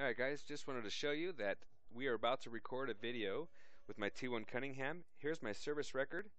Alright guys, just wanted to show you that we are about to record a video with my T1 Cunningham. Here's my service record.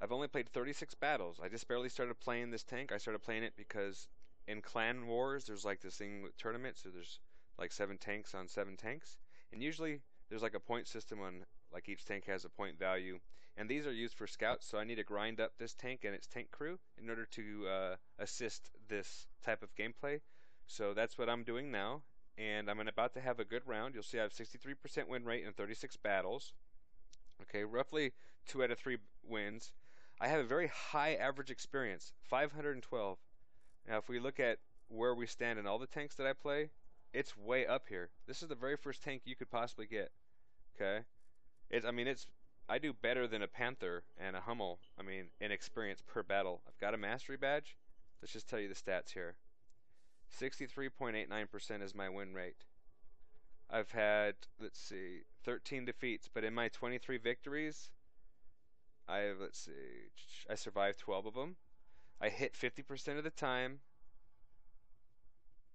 I've only played 36 battles. I just barely started playing this tank. I started playing it because in clan wars there's like this thing with tournaments, so there's like 7 tanks on 7 tanks. And usually there's like a point system on, like each tank has a point value. And these are used for scouts, so I need to grind up this tank and its tank crew in order to assist this type of gameplay. So that's what I'm doing now. And I'm about to have a good round. You'll see I have 63% win rate in 36 battles. Okay, roughly 2 out of 3 wins. I have a very high average experience, 512. Now if we look at where we stand in all the tanks that I play, it's way up here. This is the very first tank you could possibly get. Okay? I do better than a Panther and a Hummel, in experience per battle. I've got a mastery badge. Let's just tell you the stats here. 63.89% is my win rate. I've had, 13 defeats, but in my 23 victories, I survived 12 of them. I hit 50% of the time.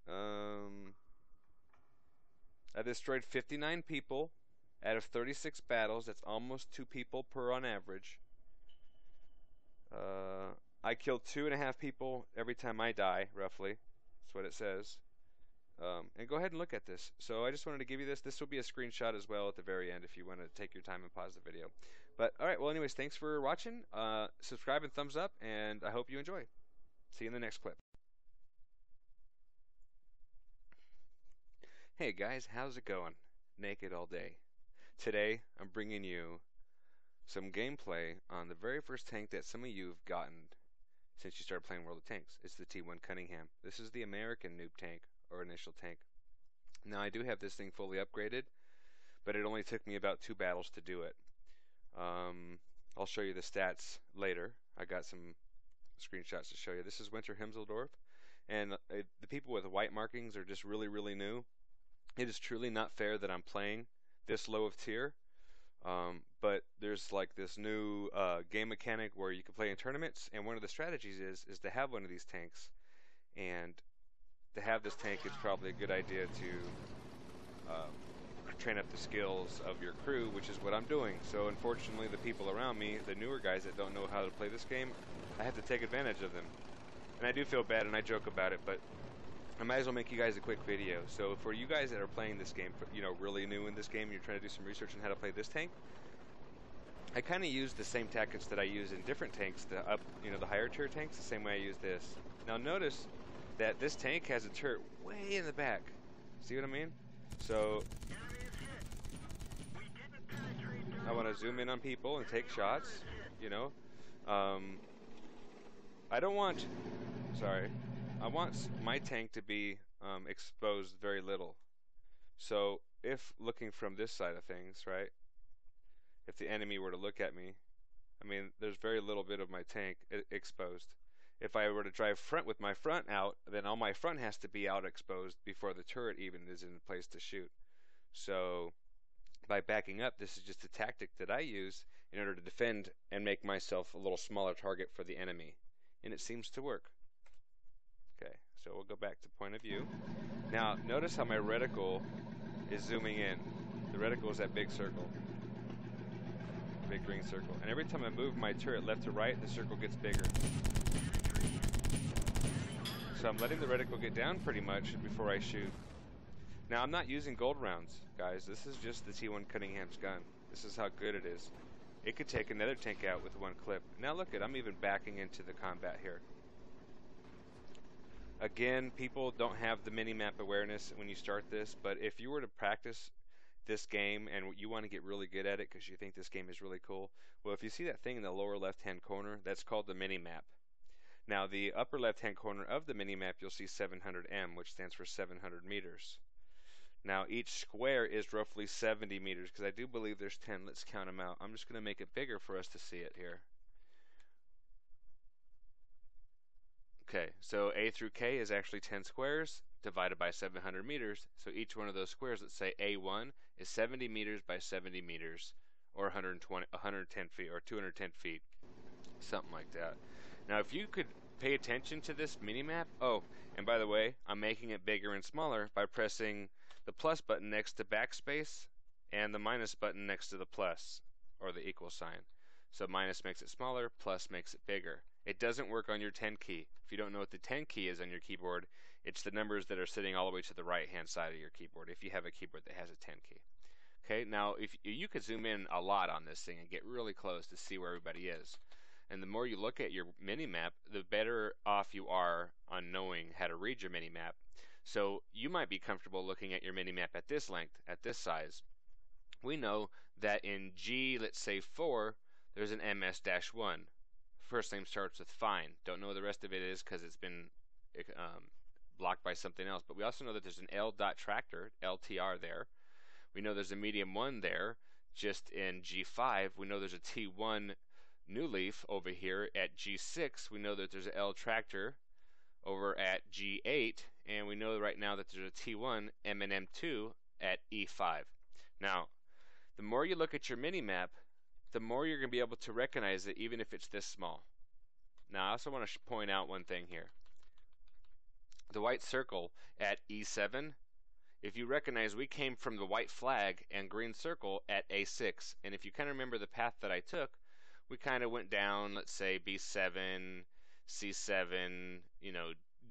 I destroyed 59 people out of 36 battles. That's almost 2 people per on average. I killed 2.5 people every time I die, roughly. That's what it says. And go ahead and look at this. So I just wanted to give you this. This will be a screenshot as well at the very end if you want to take your time and pause the video. But alright, well anyways, thanks for watching. Subscribe and thumbs up, and I hope you enjoy. See you in the next clip. Hey guys, how's it going? Nakedallday. Today I'm bringing you some gameplay on the very first tank that some of you have gotten since you started playing World of Tanks. It's the T1 Cunningham. This is the American noob tank, or initial tank. Now I do have this thing fully upgraded, but it only took me about 2 battles to do it. I'll show you the stats later. I got some screenshots to show you. This is Winter Hemseldorf, and the people with white markings are just really new. It is truly not fair that I'm playing this low of tier. But there's like this new game mechanic where you can play in tournaments, and one of the strategies is to have one of these tanks. And to have this tank, it's probably a good idea to train up the skills of your crew, which is what I'm doing. So unfortunately, the people around me, the newer guys that don't know how to play this game, I have to take advantage of them. And I do feel bad, and I joke about it, but I might as well make you guys a quick video. So for you guys that are playing this game, really new in this game, and you're trying to do some research on how to play this tank, I kind of use the same tactics that I use in different tanks, the higher tier tanks, the same way I use this. Now notice that this tank has a turret way in the back. See what I mean? So I want to zoom in on people and take shots, I want my tank to be exposed very little. So if looking from this side of things, right, if the enemy were to look at me, there's very little bit of my tank exposed. If I were to drive front with my front out, then all my front has to be out exposed before the turret even is in place to shoot. So by backing up, this is just a tactic that I use in order to defend and make myself a little smaller target for the enemy. And it seems to work. Okay, so we'll go back to point of view. Now, notice how my reticle is zooming in. The reticle is that big circle. Big green circle. And every time I move my turret left to right, the circle gets bigger. So I'm letting the reticle get down pretty much before I shoot. Now, I'm not using gold rounds, guys. This is just the T1 Cunningham's gun. This is how good it is. It could take another tank out with 1 clip. Now look I'm even backing into the combat here. Again, people don't have the mini-map awareness when you start this, but if you were to practice this game and you want to get really good at it because you think this game is really cool, well, if you see that thing in the lower left-hand corner, that's called the mini-map. Now, the upper left-hand corner of the mini-map, you'll see 700M, which stands for 700 meters. Now, each square is roughly 70 meters, because I do believe there's 10. Let's count them out. I'm just going to make it bigger for us to see it here. Okay, so A through K is actually 10 squares divided by 700 meters. So each one of those squares, let's say A1, is 70 meters by 70 meters, or 110 feet, or 210 feet, something like that. Now, if you could pay attention to this mini-map, oh, and by the way, I'm making it bigger and smaller by pressing the plus button next to backspace and the minus button next to the plus or the equal sign. So minus makes it smaller, plus makes it bigger. It doesn't work on your 10 key. If you don't know what the 10 key is on your keyboard, it's the numbers that are sitting all the way to the right hand side of your keyboard if you have a keyboard that has a 10 key. Okay, now if you could zoom in a lot on this thing and get really close to see where everybody is. And the more you look at your mini-map, the better off you are on knowing how to read your mini-map. So you might be comfortable looking at your mini-map at this length, at this size. We know that in G, let's say 4, there's an MS-1. First name starts with fine. Don't know what the rest of it is because it's been blocked by something else. But we also know that there's an L.tractor, LTR there. We know there's a medium 1 there. Just in G5, we know there's a T1 new leaf over here at G6. We know that there's an L tractor over at G8, and we know right now that there's a T1 M&M2 at E5. Now, the more you look at your mini-map, the more you're going to be able to recognize it, even if it's this small. Now, I also want to point out one thing here. The white circle at E7, if you recognize, we came from the white flag and green circle at A6, and if you kind of remember the path that I took, we kind of went down, let's say B7, C7,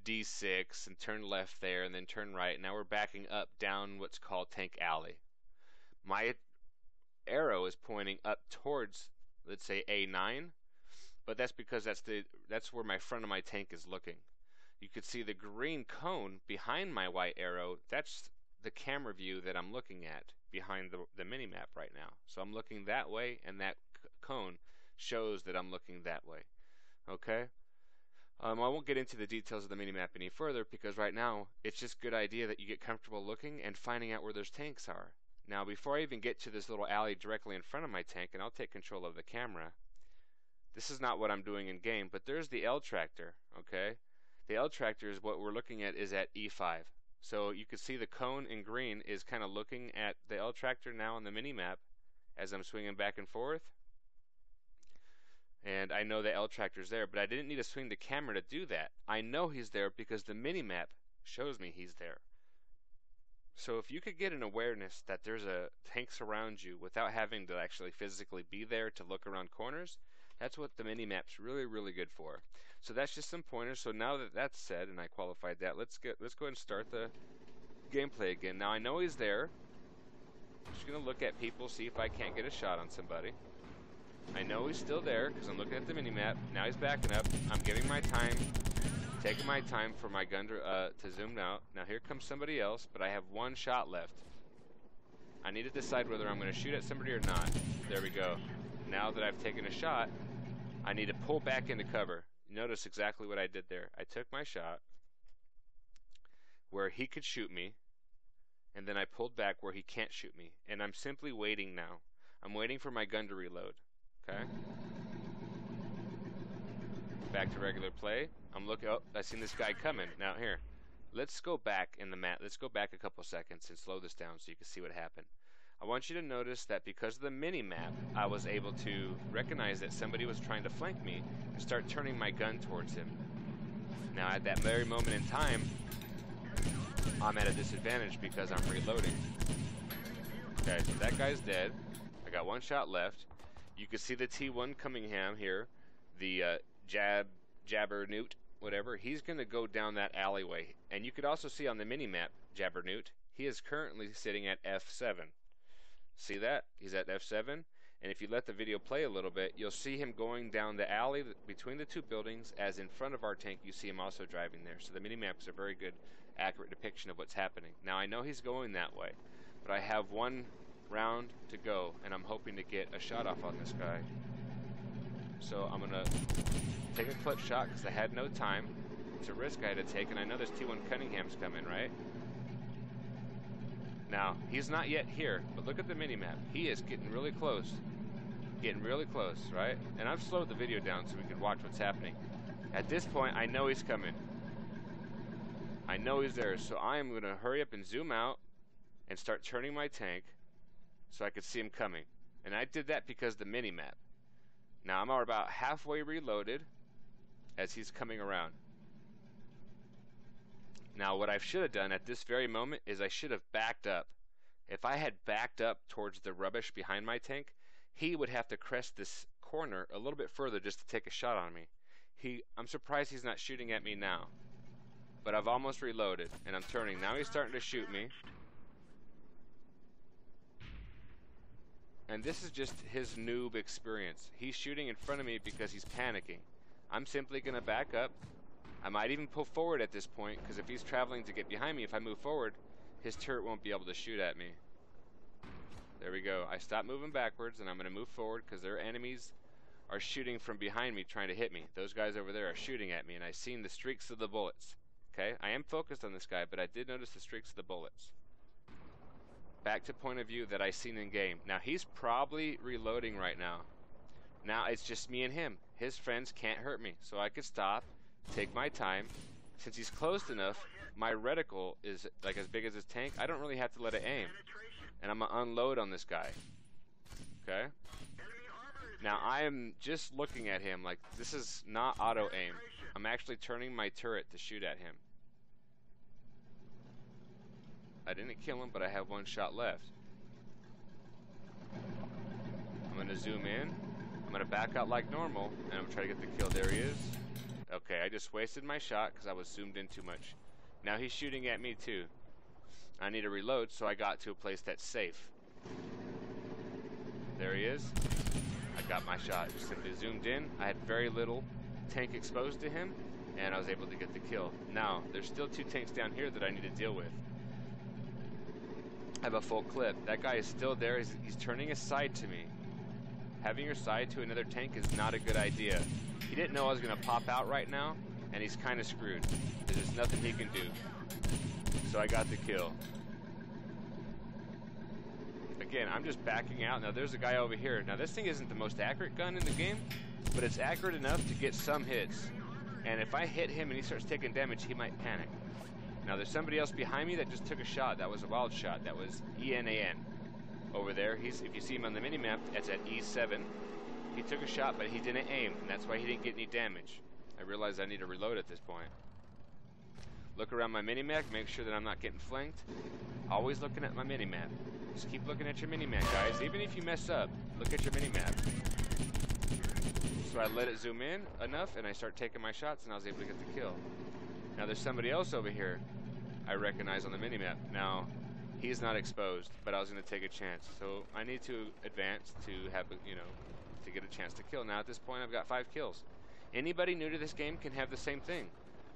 D6, and turned left there, and then turned right. Now we're backing up down what's called Tank Alley. My arrow is pointing up towards, let's say, A9, but that's because that's where my front of my tank is looking. You could see the green cone behind my white arrow. That's the camera view that I'm looking at behind the mini-map right now. So I'm looking that way, and that cone shows that I'm looking that way. Okay? I won't get into the details of the mini-map any further because right now it's just a good idea that you get comfortable looking and finding out where those tanks are. Now, before I even get to this little alley directly in front of my tank, and I'll take control of the camera, this is not what I'm doing in game, but there's the L tractor, okay? The L tractor is what we're looking at is at E5. So you can see the cone in green is kind of looking at the L tractor now on the mini-map as I'm swinging back and forth. And I know the L tractor's there, but I didn't need to swing the camera to do that. I know he's there because the mini-map shows me he's there. So if you could get an awareness that there's tanks around you without having to actually physically be there to look around corners, that's what the mini-map's really, really good for. So that's just some pointers. So now that that's said and I qualified that, let's go ahead and start the gameplay again. Now I know he's there. I'm just going to look at people, see if I can't get a shot on somebody. I know he's still there because I'm looking at the mini-map. Now he's backing up. I'm giving my time. Taking my time for my gun to zoom out. Now here comes somebody else, but I have one shot left. I need to decide whether I'm going to shoot at somebody or not. There we go. Now that I've taken a shot, I need to pull back into cover. Notice exactly what I did there. I took my shot where he could shoot me, and then I pulled back where he can't shoot me. And I'm simply waiting now. I'm waiting for my gun to reload. Okay? Back to regular play. I'm looking. Oh, I seen this guy coming. Now here, let's go back in the map. Let's go back a couple seconds and slow this down so you can see what happened. I want you to notice that because of the mini-map, I was able to recognize that somebody was trying to flank me and start turning my gun towards him. Now at that very moment in time, I'm at a disadvantage because I'm reloading. Okay, so that guy's dead. I got one shot left. You can see the T1 Cunningham here, the Jabbernoot, whatever. He's going to go down that alleyway. And you could also see on the mini-map, Jabbernoot, he is currently sitting at F7. See that? He's at F7. And if you let the video play a little bit, you'll see him going down the alley between the two buildings, as in front of our tank, you see him also driving there. So the mini-map is a very good, accurate depiction of what's happening. Now, I know he's going that way, but I have one round to go, and I'm hoping to get a shot off on this guy. So I'm going to take a clip shot because I had no time. It's a risk I had to take, and I know this T1 Cunningham's coming, right? Now, he's not yet here, but look at the mini-map. He is getting really close. Getting really close, right? And I've slowed the video down so we can watch what's happening. At this point, I know he's coming. I know he's there, so I am going to hurry up and zoom out and start turning my tank so I could see him coming. And I did that because of the mini-map. Now, I'm about halfway reloaded as he's coming around. Now, what I should have done at this very moment is I should have backed up. If I had backed up towards the rubbish behind my tank, he would have to crest this corner a little bit further just to take a shot on me. I'm surprised he's not shooting at me now. But I've almost reloaded, and I'm turning. Now he's starting to shoot me. And this is just his noob experience. He's shooting in front of me because he's panicking. I'm simply going to back up. I might even pull forward at this point, because if he's traveling to get behind me, if I move forward, his turret won't be able to shoot at me. There we go. I stopped moving backwards, and I'm going to move forward because their enemies are shooting from behind me, trying to hit me. Those guys over there are shooting at me, and I've seen the streaks of the bullets. Okay, I am focused on this guy, but I did notice the streaks of the bullets. Back to point of view that I seen in game. Now he's probably reloading right now. Now it's just me and him. His friends can't hurt me, so I could stop, take my time. Since he's close enough, my reticle is like as big as his tank. I don't really have to let it aim, and I'm gonna unload on this guy. Okay. Now I am just looking at him like this is not auto aim. I'm actually turning my turret to shoot at him. I didn't kill him, but I have one shot left. I'm going to zoom in. I'm going to back out like normal, and I'm going to try to get the kill. There he is. Okay, I just wasted my shot because I was zoomed in too much. Now he's shooting at me too. I need to reload, so I got to a place that's safe. There he is. I got my shot. Just simply zoomed in. I had very little tank exposed to him, and I was able to get the kill. Now, there's still 2 tanks down here that I need to deal with. I have a full clip. That guy is still there. He's turning his side to me. Having your side to another tank is not a good idea. He didn't know I was going to pop out right now, and he's kind of screwed. There's just nothing he can do. So I got the kill. Again, I'm just backing out. Now there's a guy over here. Now this thing isn't the most accurate gun in the game, but it's accurate enough to get some hits. And if I hit him and he starts taking damage, he might panic. Now there's somebody else behind me that just took a shot. That was a wild shot. That was ENAN over there. If you see him on the minimap, it's at E7. He took a shot, but he didn't aim, and that's why he didn't get any damage. I realize I need to reload at this point. Look around my minimap, make sure that I'm not getting flanked. Always looking at my minimap. Just keep looking at your minimap, guys. Even if you mess up, look at your minimap. So I let it zoom in enough, and I start taking my shots, and I was able to get the kill. Now there's somebody else over here I recognize on the minimap. Now, he's not exposed, but I was going to take a chance. So I need to advance to have, to get a chance to kill. Now at this point, I've got 5 kills. Anybody new to this game can have the same thing.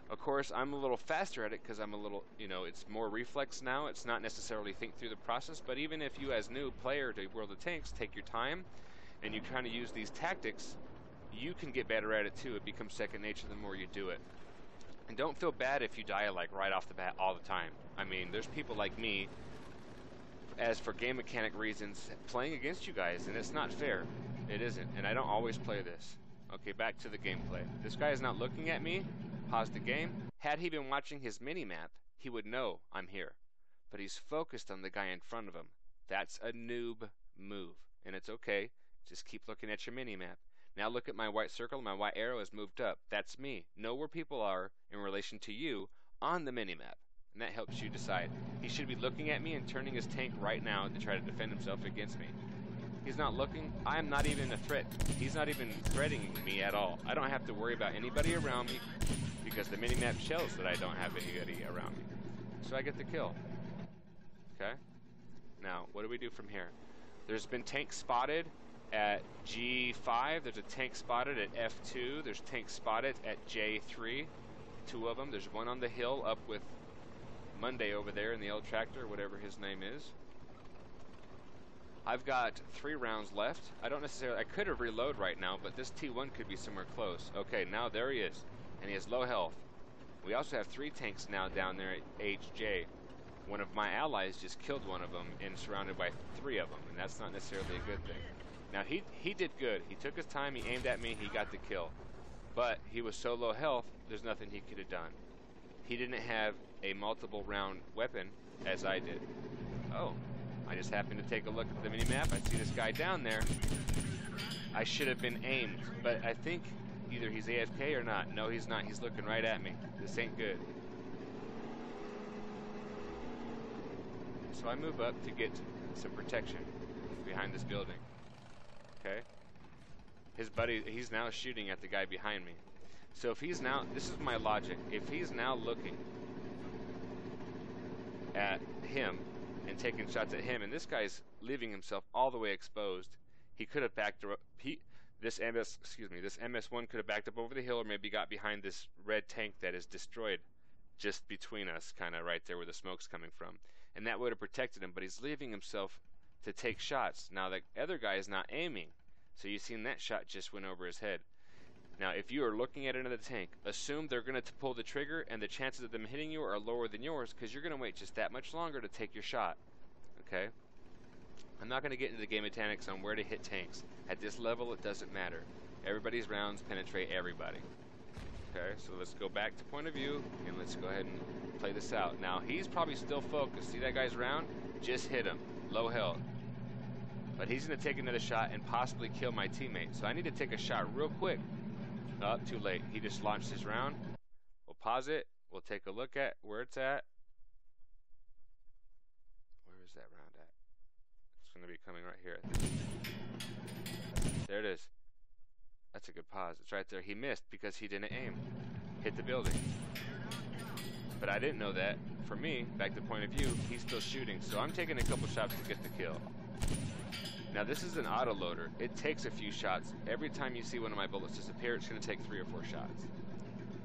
Of course, I'm a little faster at it because I'm a little, it's more reflex now. It's not necessarily think through the process, but even if you as new player to World of Tanks take your time and you kind of use these tactics, you can get better at it too. It becomes second nature the more you do it. And don't feel bad if you die like right off the bat all the time. I mean, there's people like me, as for game mechanic reasons, playing against you guys, and it's not fair. It isn't, and I don't always play this. Okay, back to the gameplay. This guy is not looking at me. Pause the game. Had he been watching his mini-map, he would know I'm here. But he's focused on the guy in front of him. That's a noob move, and it's okay. Just keep looking at your mini-map. Now look at my white circle. My white arrow is moved up. That's me. Know where people are in relation to you on the minimap, and that helps you decide. He should be looking at me and turning his tank right now to try to defend himself against me. He's not looking. I am not even a threat. He's not even threatening me at all. I don't have to worry about anybody around me because the minimap shows that I don't have anybody around me. So I get the kill. Okay? Now, what do we do from here? There's been tanks spotted at G5. There's a tank spotted at F2. There's tanks spotted at J3. 2 of them. There's one on the hill up with Monday over there in the old tractor, whatever his name is. I've got 3 rounds left. I could have reload right now, but this T1 could be somewhere close. Okay, now there he is, and he has low health. We also have 3 tanks now down there at HJ. One of my allies just killed one of them and surrounded by 3 of them, and that's not necessarily a good thing. Now he did good. He took his time, he aimed at me, he got the kill. But he was so low health, there's nothing he could have done. He didn't have a multiple round weapon as I did. Oh. I just happened to take a look at the minimap. I see this guy down there. I should have been aimed, but I think either he's AFK or not. No, he's not. He's looking right at me. This ain't good. So I move up to get some protection behind this building. Okay? His buddy, he's now shooting at the guy behind me. So if he's now, this is my logic, if he's now looking at him and taking shots at him, and this guy's leaving himself all the way exposed, he could have backed up. This MS1 could have backed up over the hill, or maybe got behind this red tank that is destroyed just between us, kind of right there where the smoke's coming from, and that would have protected him. But he's leaving himself to take shots. Now the other guy is not aiming, so you've seen that shot just went over his head. Now, if you are looking at another tank, assume they're going to pull the trigger, and the chances of them hitting you are lower than yours, because you're going to wait just that much longer to take your shot. Okay? I'm not going to get into the game mechanics on where to hit tanks. At this level, it doesn't matter. Everybody's rounds penetrate everybody. Okay, so let's go back to point of view, and let's go ahead and play this out. Now, he's probably still focused. See that guy's round? Just hit him. Low health. But he's going to take another shot and possibly kill my teammate. So I need to take a shot real quick. Oh, too late. He just launched his round. We'll pause it. We'll take a look at where it's at. Where is that round at? It's going to be coming right here. There it is. That's a good pause. It's right there. He missed because he didn't aim. Hit the building. But I didn't know that. For me, back to point of view, he's still shooting. So I'm taking a couple shots to get the kill. Now this is an auto loader. It takes a few shots. Every time you see one of my bullets disappear, it's going to take 3 or 4 shots.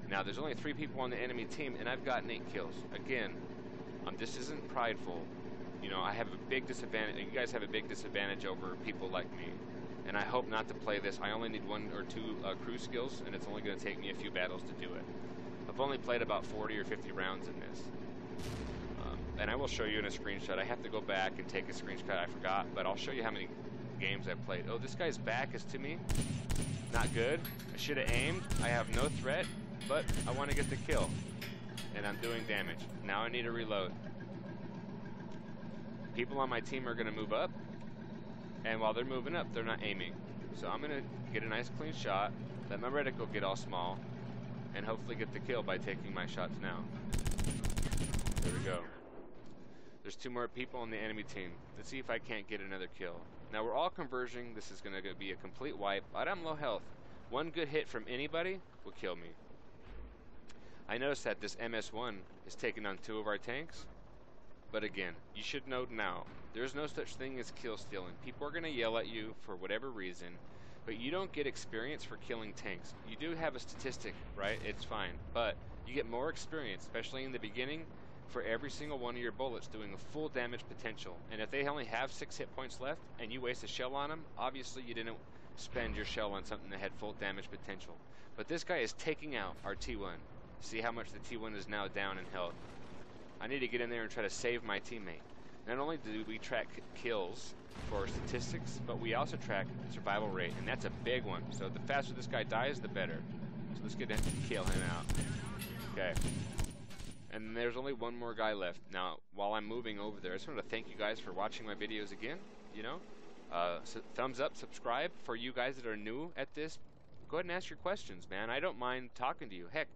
Now there's only 3 people on the enemy team, and I've gotten 8 kills. Again, this isn't prideful. You know, I have a big disadvantage. You guys have a big disadvantage over people like me. And I hope not to play this. I only need 1 or 2 crew skills, and it's only going to take me a few battles to do it. I've only played about 40 or 50 rounds in this. And I will show you in a screenshot. I have to go back and take a screenshot. I forgot, but I'll show you how many games I've played. Oh, this guy's back is to me. Not good. I should have aimed. I have no threat, but I want to get the kill. And I'm doing damage. Now I need to reload. People on my team are going to move up. And while they're moving up, they're not aiming. So I'm going to get a nice clean shot, let my reticle get all small, and hopefully get the kill by taking my shots now. There we go. There's 2 more people on the enemy team. Let's see if I can't get another kill. Now we're all converging. This is going to be a complete wipe, but I'm low health. 1 good hit from anybody will kill me. I noticed that this MS1 is taking on 2 of our tanks. But again, you should know now, there's no such thing as kill stealing. People are going to yell at you for whatever reason, but you don't get experience for killing tanks. You do have a statistic, right? It's fine. But you get more experience, especially in the beginning, for every single one of your bullets doing a full damage potential. And if they only have 6 hit points left and you waste a shell on them, obviously you didn't spend your shell on something that had full damage potential. But this guy is taking out our T1. See how much the T1 is now down in health. I need to get in there and try to save my teammate. Not only do we track kills for statistics, but we also track survival rate, and that's a big one. So the faster this guy dies, the better. So let's get in and kill him out. Okay. And there's only 1 more guy left. Now, while I'm moving over there, I just want to thank you guys for watching my videos again. You know, so thumbs up, subscribe. For you guys that are new at this, go ahead and ask your questions, man. I don't mind talking to you. Heck,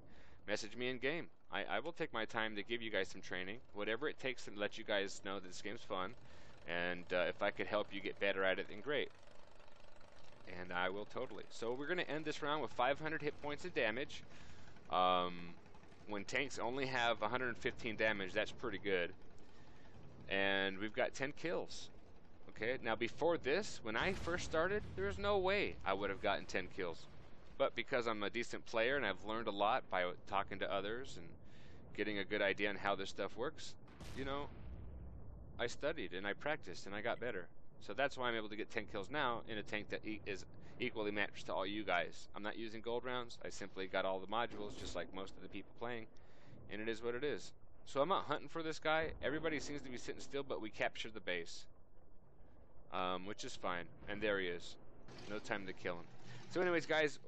message me in game. I will take my time to give you guys some training, whatever it takes to let you guys know that this game's fun. And if I could help you get better at it, then great. And I will totally. So we're going to end this round with 500 hit points of damage. When tanks only have 115 damage, that's pretty good. And we've got 10 kills. Okay, now before this, when I first started, there was no way I would have gotten 10 kills. But because I'm a decent player and I've learned a lot by talking to others and getting a good idea on how this stuff works, you know, I studied and I practiced and I got better. So that's why I'm able to get 10 kills now in a tank that is equally matched to all you guys. I'm not using gold rounds. I simply got all the modules just like most of the people playing, and it is what it is. So I'm not hunting for this guy. Everybody seems to be sitting still, but we captured the base, which is fine. And there he is. No time to kill him. So anyways, guys,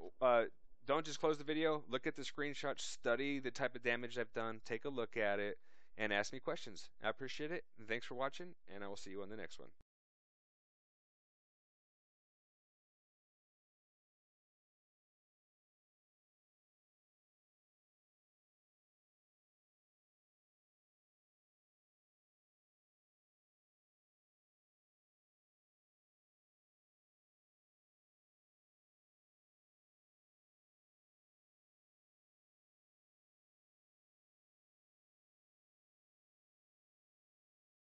don't just close the video. Look at the screenshot. Study the type of damage I've done. Take a look at it and ask me questions. I appreciate it. And thanks for watching, and I will see you on the next one.